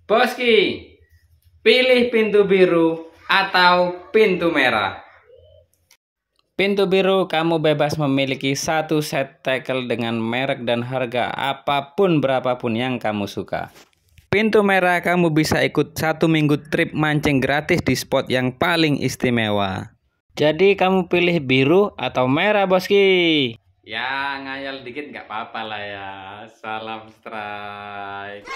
Boski, pilih pintu biru atau pintu merah. Pintu biru, kamu bebas memiliki satu set tackle dengan merek dan harga apapun berapapun yang kamu suka. Pintu merah, kamu bisa ikut 1 minggu trip mancing gratis di spot yang paling istimewa. Jadi kamu pilih biru atau merah, Boski? Ya, ngayal dikit nggak apa-apa lah ya. Salam strike.